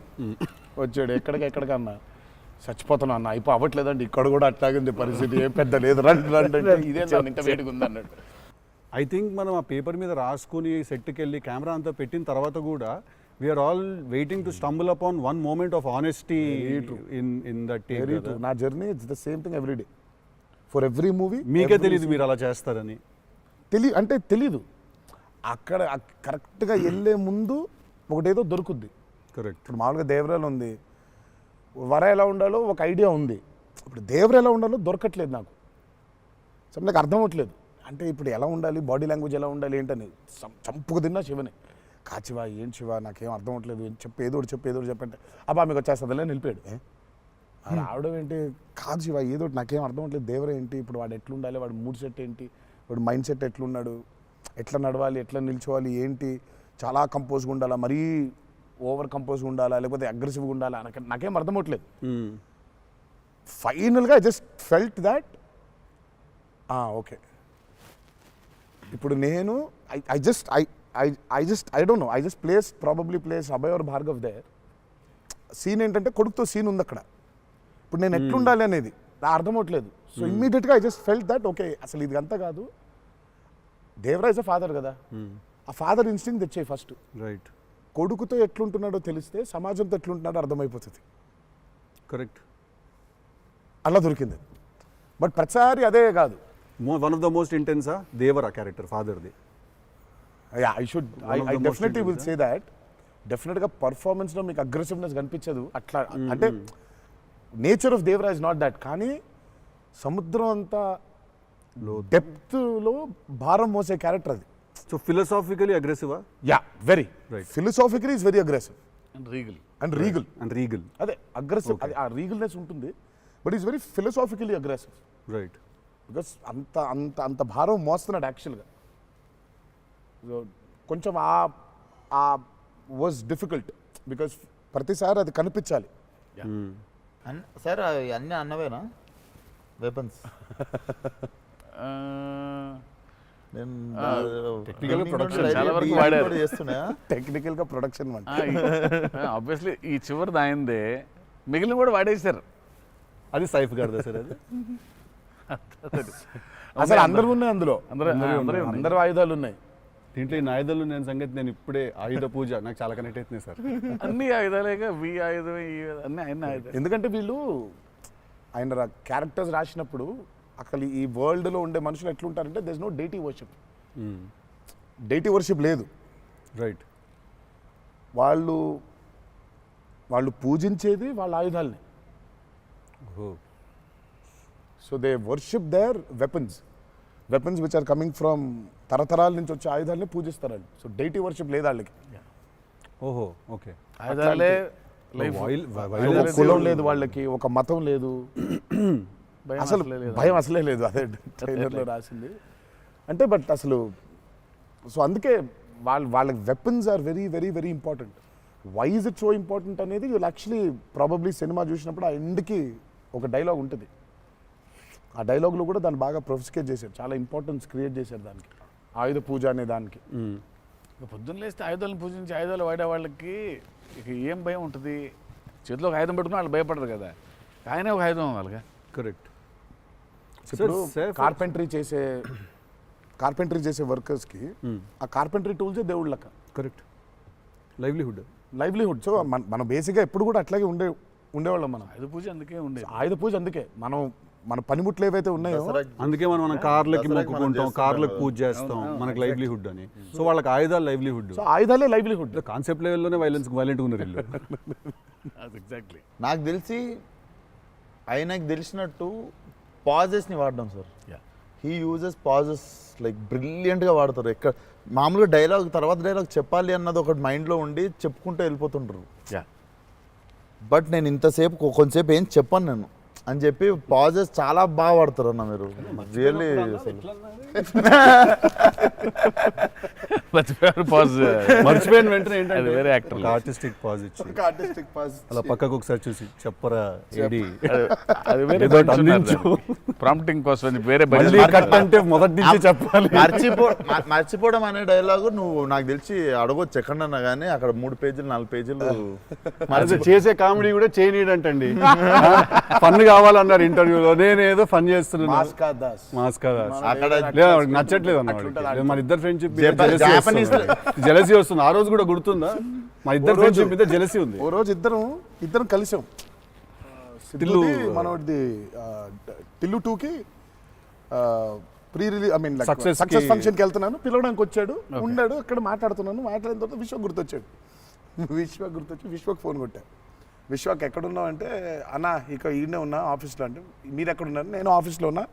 వచ్చాడు. ఎక్కడికన్నా చచ్చిపోతున్నా అన్న, అయిపో అవ్వట్లేదండి, ఇక్కడ కూడా అట్లాగింది పరిస్థితి, ఏం పెద్ద లేదు, రండి అంటే ఇదే ఇంత వేడిగా ఉంది అన్నట్టు. ఐ థింక్ మనం ఆ పేపర్ మీద రాసుకుని సెట్కి వెళ్ళి కెమెరా అంతా పెట్టిన తర్వాత కూడా we're all waiting to stumble upon one moment of honesty in that take. నా journey it's the same thing every day for every movie. మీకే తెలియదు మీరు అలా చేస్తారని? తెలీదు. అక్కడ కరెక్ట్గా వెళ్ళే ముందు ఒకటేదో దొరుకుద్ది. కరెక్ట్. ఇప్పుడు మామూలుగా దేవరాలు ఉంది, వర ఎలా ఉండాలో ఒక ఐడియా ఉంది, ఇప్పుడు దేవర ఎలా ఉండాలో దొరకట్లేదు నాకు. సో నాకు అర్థం అవ్వట్లేదు, అంటే ఇప్పుడు ఎలా ఉండాలి, బాడీ లాంగ్వేజ్ ఎలా ఉండాలి ఏంటని చంపుకు తిన్నా శివని. కాచివా ఏం శివ నాకేం అర్థం అవ్వట్లేదు, ఏదో చెప్పంటే అబ్బా మీకు వచ్చేస్తుందిలే నిలిపాడు. రావడం ఏంటి, కాదు శివ ఏదో నాకేం అర్థం అవ్వట్లేదు, దేవర ఏంటి, ఇప్పుడు వాడు ఎట్లుండాలి, వాడు మూడ్ సెట్ ఏంటి, వాడు మైండ్ సెట్ ఎట్లున్నాడు, ఎట్లా నడవాలి, ఎట్లా నిల్చోవాలి ఏంటి, చాలా కంపోజ్గా ఉండాలా, మరీ ఓవర్ కంపోజ్గా ఉండాలా, లేకపోతే అగ్రెసివ్గా ఉండాలా, నాకేం అర్థం అవ్వట్లేదు. ఫైనల్గా I just felt that okay ఇప్పుడు నేను I don't know, I just probably place Abhay or Bhargav there. Scene ఏంటంటే కొడుకుతో సీన్ ఉంది అక్కడ, ఇప్పుడు నేను ఎట్లుండాలి అనేది నా అర్థం అవ్వట్లేదు. సో ఇమ్మీడియట్గా I just felt that okay అసలు ఇది అంతా కాదు, దేవరాజ్ ఫాదర్ కదా, ఆ ఫాదర్ ఇన్స్టింక్ట్ తెచ్చాయి ఫస్ట్. రైట్. కొడుకుతో ఎట్లుంటున్నాడో తెలిస్తే సమాజంతో ఎట్లుంటున్నాడో అర్థమైపోతుంది. కరెక్ట్. అలా దొరికింది. బట్ ప్రతిసారి అదే కాదు. వన్ ఆఫ్ ద మోస్ట్ ఇంటెన్సా దేవరా క్యారెక్టర్ ఫాదర్ది. I definitely will say that. డెఫినెట్గా పర్ఫార్మెన్స్లో మీకు అగ్రెసివ్నెస్ కనిపించదు అట్లా, అంటే nature of Devara's not that, కానీ సముద్రం అంతా డెప్త్లో భారం మోసే క్యారెక్టర్ అది. సో ఫిలసాఫికలీ అగ్రెసివా? Yeah, very Right. Philosophically is very aggressive and regal. And regal. అదే అగ్రెసివ్, అది ఆ రీగల్నెస్ ఉంటుంది, but is very philosophically aggressive. Right. Because అంత భారం మోస్తున్నాడు యాక్చువల్గా. కొంచెం ఆ వాజ్ డిఫికల్ట్ బికాస్ ప్రతిసారి అది కనిపించాలి. సార్ అవి అన్నీ అన్నవేనా వెపన్స్? నేను Technical production చాలా వరకు వాడారు. చేస్తున్నా. టెక్నికల్గా ప్రొడక్షన్ అంటే ఆబ్వియస్లీ ఈ చివరిది ఆయనదే, మిగిలిన కూడా వాడేశారు. అది సైఫ్ గారిదా సార్? అది అసలు అందరూ ఉన్నాయి అందులో, అందరూ అందరూ ఆయుధాలు ఉన్నాయి దీంట్లో. ఈ ఆయుధాలు నేను సంగతి నేను ఇప్పుడే ఆయుధ పూజ నాకు చాలా కనెక్ట్ అవుతుంది సార్. అన్ని ఆయుధాలేగా, వి ఆయుధం అన్ని ఆయన ఆయుధాలు. ఎందుకంటే వీళ్ళు ఆయన క్యారెక్టర్స్ రాసినప్పుడు అసలు ఈ వరల్డ్లో ఉండే మనుషులు ఎట్లుంటారంటే there is no deity worship. Deity worship లేదు. రైట్. వాళ్ళు పూజించేది వాళ్ళ ఆయుధాలని. So they worship their weapons which are coming from తరతరాల నుంచి వచ్చే ఆయుధాలని పూజిస్తారు వాళ్ళు. సో డైటీ వర్షిప్ లేదు వాళ్ళకి. ఓహో, ఓకే. ఆయుధాలే ఒక కులం లేదు వాళ్ళకి, ఒక మతం లేదు, భయం అసలు అసలే లేదు. భయం అసలే లేదు. అదే ట్రైలర్లో రాసింది. అంటే బట్ అసలు సో అందుకే వాళ్ళకి weapons are very very very important. Why is it so important అనేది వీళ్ళు యాక్చువల్లీ ప్రాబబ్లీ సినిమా చూసినప్పుడు ఆ ఎండ్కి ఒక డైలాగ్ ఉంటుంది. ఆ డైలాగ్లో కూడా దాన్ని బాగా ప్రొఫిస్కేట్ చేశారు, చాలా ఇంపార్టెన్స్ క్రియేట్ చేశారు దానికి, ఆయుధ పూజ అనే దానికి. ఇక పొద్దున్న లేస్తే ఆయుధాలను పూజించి ఆయుధాలు వాడే వాళ్ళకి ఇక ఏం భయం ఉంటుంది? చేతిలో ఒక ఆయుధం పెట్టుకుని వాళ్ళు భయపడరు కదా, ఆయనే ఒక ఆయుధం వాళ్ళగా. కరెక్ట్. ఇప్పుడు కార్పెంటరీ చేసే వర్కర్స్కి ఆ కార్పెంటరీ టూల్సే దేవుళ్ళ లెక్క. కరెక్ట్. లైవ్లీహుడ్. సో మనం బేసిక్గా ఎప్పుడు కూడా అట్లాగే ఉండేవాళ్ళం. మనం ఆయుధ పూజ అందుకే ఉండేది. ఆయుధ పూజ అందుకే మన పనిముట్లు ఏవైతే ఉన్నాయో అందుకే మనం కార్లకి మొక్కుకుంటాం, కార్లకు పూజ చేస్తాం, మనకి లైవ్లీహుడ్ అని. సో వాళ్ళకి ఆయుధాలు లైవ్లీహుడ్. సో ఆయుధాలే లైవ్లీహుడ్. కాన్సెప్ట్ లెవెల్లోనే వైలెంట్ ఉన్నారు వీళ్ళు. ఎగ్జాక్ట్లీ. నాకు తెలిసి ఆయనకు తెలిసినట్టు పాజెస్ని వాడడం sir. He uses pauses like బ్రిలియంట్గా వాడతారు. ఎక్కడ మామూలుగా డైలాగ్ తర్వాత డైలాగ్ చెప్పాలి అన్నది ఒకటి మైండ్లో ఉండి చెప్పుకుంటూ వెళ్ళిపోతుంటారు. బట్ నేను ఇంతసేపు కొంతసేపు ఏం చెప్పాను నేను అని చెప్పి పాజెస్ చాలా బాగా వాడతారు అన్న మీరు. రియల్లీ మర్చిపోయిన వెంటనే అది వేరే యాక్టర్. ఆర్టిస్టిక్ పాజ్ ఇచ్చి అలా పక్కకు ఒకసారి చూసి చెప్పరా ఏడి అది వేరే ప్రాంప్టింగ్ కోసం వేరే మళ్ళీ కట్ అంటే మొదటి నుంచి చెప్పాలి. మర్చిపోవడం అనే డైలాగు నువ్వు నాకు తెలిసి అడగొచ్చు ఎక్కడన్నా కానీ అక్కడ 3 పేజీలు 4 పేజీలు మరి చేసే కామెడీ కూడా చేయనీడంటండి. ఫన్ కావాలన్నారు ఇంటర్వ్యూలో, నేనేదో ఫన్ చేస్తున్నాను. మాస్కా దాస్ అక్కడ నచ్చట్లేదు అన్న. మన ఇద్దరు ఫ్రెండ్షిప్ జెలసీ వస్తుంది. ఆ రోజు కూడా గుర్తుందా? మా ఇద్దరు ఫ్రెండ్షిప్ మీద జెలసీ ఉంది. ఓ రోజు ఇద్దరం కలిసాం. టిల్లు మనోడిది టిల్లు 2కి pre release I mean Success success కి ఫంక్షన్కి వెళ్తున్నాను, పిలవడానికి వచ్చాడు, ఉన్నాడు అక్కడ, మాట్లాడిన తర్వాత విశ్వక్ గుర్తొచ్చాడు. విశ్వక్ ఫోన్ కొట్టా. విశ్వక్ ఎక్కడున్నావు అంటే, అన్న ఇక ఈయనే ఉన్నా ఆఫీస్లో. అంటే మీరు ఎక్కడున్నారు? నేను ఆఫీస్లో ఉన్నా.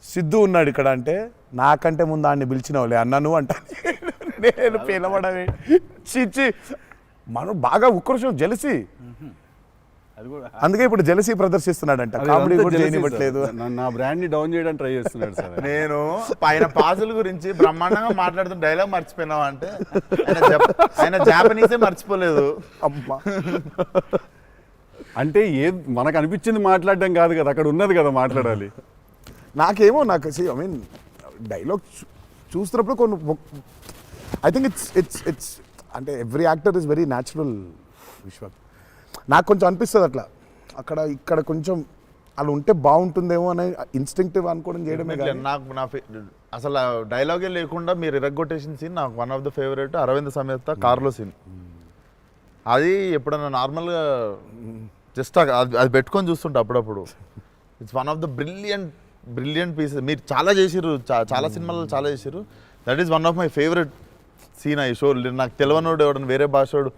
సిద్ధు ఉన్నాడు ఇక్కడ అంటే, నాకంటే ముందు ఆయన్ని పిలిచినవులే అన్నా నువ్వు అంటా. నేను పిలవడమే చిచ్చి. మనం బాగా ఉక్రోషం, జెలసీ. అందుకే ఇప్పుడు జెలసీ ప్రదర్శిస్తున్నాడంట. కామెడీ కూడా చేయనివ్వట్లేదు. నా బ్రాండ్ ని డౌన్ చేయడానికి ట్రై చేస్తున్నాడు సార్. నేను ఆయన పాజుల గురించి బ్రహ్మాండంగా మాట్లాడుతున్న డైలాగ్ మర్చిపోయినావా అంటే ఆయన జాపనీసే మర్చిపోలేదు. అమ్మా, అంటే మనకు అనిపించింది మాట్లాడడం కాదు కదా, అక్కడ ఉన్నది కదా మాట్లాడాలి. నాకేమో ఐ మీన్ డైలాగ్ చూస్తున్నప్పుడు కొన్ని ఐ థింక్ ఇట్స్ అంటే every actor is very natural. Vishwak నాకు కొంచెం అనిపిస్తుంది అట్లా, ఇక్కడ కొంచెం అలా ఉంటే బాగుంటుందేమో అనే ఇన్స్టింక్టివ్ అనుకోవడం చేయడమే కాదు. నాకు అసలు డైలాగే లేకుండా మీరు ఇరగ్గొట్టేసిన సీన్ నాకు one of the favourite. Aravinda Sametha కార్లో సీన్. అది ఎప్పుడన్నా నార్మల్గా జస్ట్ అది పెట్టుకొని చూస్తుంటా అప్పుడప్పుడు. It's one of the brilliant pieces. మీరు చాలా చేసిర్రు, చాలా సినిమాలు చాలా చేసిర్రు. That is one of my favourite scene ఆ షో. నాకు తెలియనోడు ఎవడన్నా, వేరే భాషోడు,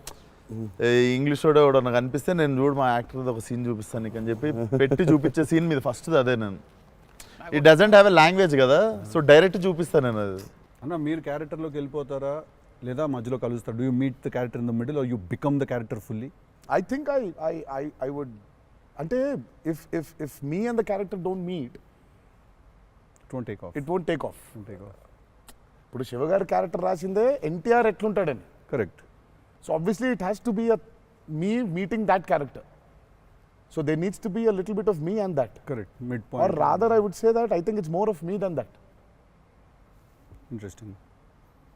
ఇంగ్లీష్ వాడు ఎవడో నాకు అనిపిస్తే, నేను చూడు మా యాక్టర్ ఒక సీన్ చూపిస్తాను నీకు అని చెప్పి పెట్టి చూపించే సీన్ మీద ఫస్ట్ అదే. నేను it doesn't have a language కదా, సో డైరెక్ట్ చూపిస్తాను నేను అది. అన్న మీరు క్యారెక్టర్లోకి వెళ్ళిపోతారా లేదా మధ్యలో కలుస్తారు? Do you meet the character in the middle or you become the character fully? I think I would, అంటే if me and the character don't meet, it won't take off. ఇప్పుడు శివగారి క్యారెక్టర్ రాసిందే ఎన్టీఆర్ ఎట్లుంటాడని. Correct. So obviously it has to be me meeting that character. So there needs to be a little bit of me and that. Correct. Midpoint. Or rather I would say that I think it's more of me than that. Interesting.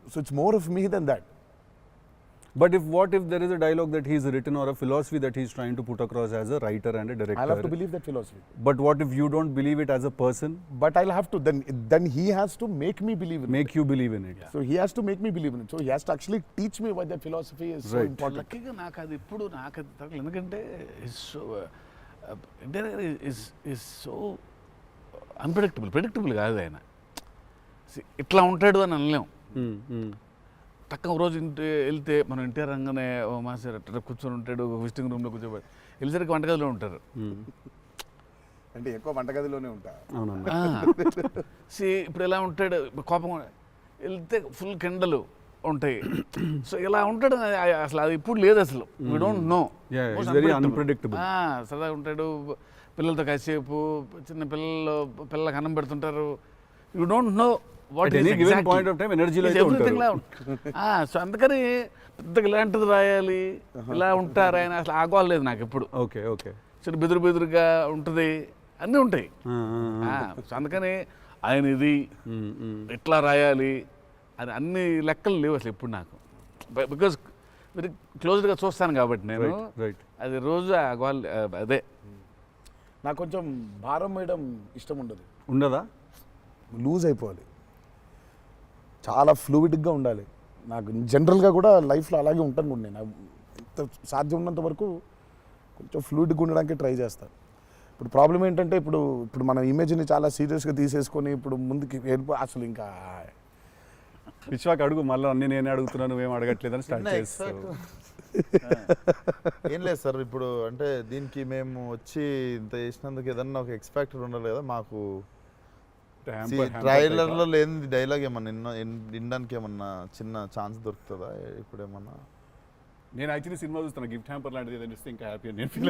So it's more of me than that. But what if there is a dialogue that he's written or a philosophy that he's trying to put across as a writer and a director? I'll have to believe that philosophy. But what if you don't believe it as a person? But I'll have to, then he has to make me believe in it. Make you believe in it. Yeah. So he has to make me believe in it. So he has to actually teach me why that philosophy is so important. లక్కీగా నాకు అది ఇప్పుడు నాకు అది తగ్గలేదు. ఎందుకంటే is so predictable కాదు ఆయన. ఇట్లా ఉంటాడు అని అనలేం. తక్కువ రోజు వెళ్తే మనం ఎన్టీఆర్ రంగానే ఓ మాస్టర్ అట్లా కూర్చొని ఉంటాడు, విజిటింగ్ రూమ్లో కూర్చోబెట్టి, వెళ్ళేసరికి వంటగదిలో ఉంటారు. అంటే ఎక్కువ వంటగదిలోనే ఉంటా. ఇప్పుడు ఎలా ఉంటాడు, కోపం వెళ్తే ఫుల్ కెండలు, ఉంటాయి. సో ఇలా ఉంటాడు అసలు అది ఇప్పుడు లేదు అసలు. We don't know. Yeah, it's very unpredictable. సరదాగా ఉంటాడు, పిల్లలతో కాసేపు, చిన్న పిల్లలకు అన్నం పెడుతుంటారు. You don't know what At any given point of time, energy లో అయితే ఉంటారు. సో అందుకని పెద్దగా ఇలాంటిది రాయాలి, ఇలా ఉంటారు ఆయన అసలు ఆగోలేదు నాకు ఎప్పుడు. Okay okay. చిన్న బెదురుగా ఉంటుంది, అన్నీ ఉంటాయి. సో అందుకని ఆయన ఇది ఇట్లా రాయాలి అని అన్ని లెక్కలు లేవు అసలు ఎప్పుడు నాకు. బికాజ్ వెరీ క్లోజ్గా చూస్తాను కాబట్టి నేను రైట్. అది రోజు అదే నాకు కొంచెం భారం వేయడం ఇష్టం ఉండదు. ఉండదా? లూజ్ అయిపోవాలి, చాలా ఫ్లూయిడ్గా ఉండాలి. నాకు జనరల్గా కూడా లైఫ్లో అలాగే ఉంటాను కూడా నేను. ఎంత సాధ్యం ఉన్నంత వరకు కొంచెం ఫ్లూయిడ్గా ఉండడానికి ట్రై చేస్తాను. ఇప్పుడు ప్రాబ్లం ఏంటంటే ఇప్పుడు మన ఇమేజ్ని చాలా సీరియస్గా తీసేసుకొని ఇప్పుడు ముందుకి అసలు ఇంకా విశ్వాక్ అడుగు మళ్ళీ అన్ని నేనే అడుగుతున్నాను, నువ్వేం అడగట్లేదని స్టార్ట్ చేస్తావు. ఏం లేదు సార్, ఇప్పుడు అంటే దీనికి మేము వచ్చి ఇంత చేసినందుకు ఏదన్నా ఒక ఎక్స్పెక్టర్ ఉండాలి కదా మాకు. ట్రైలర్లో లేని డైలాగ్ ఏమన్నా వినడానికి ఏమన్నా చిన్న ఛాన్స్ దొరుకుతుందా ఇప్పుడు ఏమన్నా? నేను యాక్చువల్లీ సినిమా చూస్తాను, గిఫ్ట్ హ్యాంపర్ లాంటిది ఏదైనా ఇస్తే ఇంకా హ్యాపీ అని నేను ఫీల్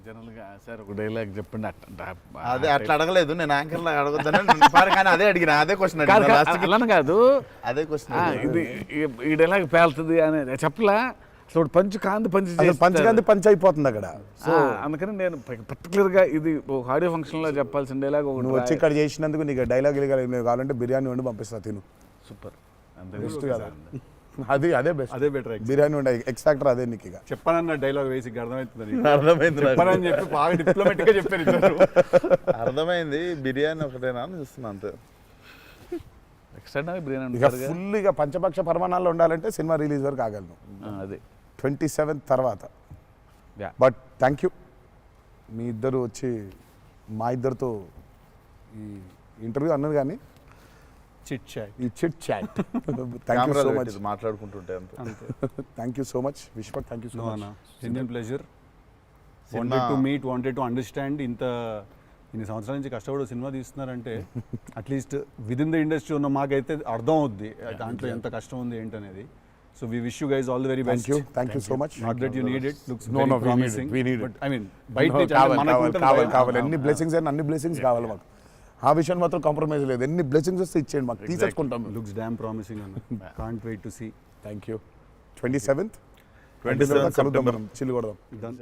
జనరల్గా సార్ ఒక డైలాగ్ చెప్పండి. అదే అట్లా అడగలేదు నేను, యాంకర్లో అడగొద్దని కానీ అదే అడిగిన, అదే క్వశ్చన్ అలా కాదు, అదే క్వశ్చన్. ఇది ఈ డైలాగ్ పేలుతుంది అని చెప్పలా. అసలు పంచ్ పంచ్ అయిపోతుంది అక్కడ. సో అందుకని నేను పర్టికులర్గా ఇది ఒక ఆడియో ఫంక్షన్లో చెప్పాల్సిన డైలాగ్ ఒకటి. నువ్వు వచ్చి ఇక్కడ చేసినందుకు నీకు డైలాగ్ కావాలంటే బిర్యానీ వండి పంపిస్తా, తిను. సూపర్. బెస్ట్ కదా, అదే బెస్ట్, అదే బెటర్. బిర్యానీ వండి ఎక్స్ ఫ్యాక్టర్ అదే నీకు. ఇక చెప్పానన్న డైలాగ్ వేసి అర్థమవుతుంది. అర్థమైంది చెప్పానని చెప్పి బాగా డిప్లొమాటిక్ గా చెప్పారు ఇద్దరు. అర్థమైంది, బిర్యానీ ఒకటేనా అని చూస్తున్నా అంతే. ఎక్స్ట్రా బిర్యానీ ఇక ఫుల్ ఇక పంచపక్ష పరమాణాల్లో ఉండాలంటే సినిమా రిలీజ్ వరకు ఆగలను, అదే 27th తర్వాత. Yeah. బట్ థ్యాంక్ యూ, మీ ఇద్దరు వచ్చి మా ఇద్దరితో ఈ ఇంటర్వ్యూ అన్నది కానీ చిట్ చాట్, ఈ chit chat. Thank you so much, మాట్లాడుకుంటుంటే అంతే. Thank you so much Vishwak, thank you so much. Genuine pleasure. Wanted to meet, wanted to understand. ఇన్ని సంవత్సరాల నుంచి కష్టపడి సినిమా తీస్తున్నారంటే at least with in the industry ఉన్న మాకైతే అర్థం అవుద్ది దాంట్లో ఎంత కష్టం ఉంది ఏంటనేది. So we wish you guys all the very best. Thank you so much. Not that you need it, looks No, very no, we need it, promising. we need it. But I mean బయట నుంచి కావాలి ఎన్ని blessings అయినా అన్ని blessings కావాలి మాకు. ఆ విషయం మాత్రం కాంప్రమైజ్ లేదు. ఎన్ని బ్లెస్సింగ్స్ వస్తే ఇచ్చేయండి మాకు, తీసేసుకుంటాం. లుక్స్ డామ్ ప్రామిసింగ్ అన్న. Can't wait to see. Thank you. 27th September. కలుద్దాం మనం, చిల్లు కొడదాం. Done.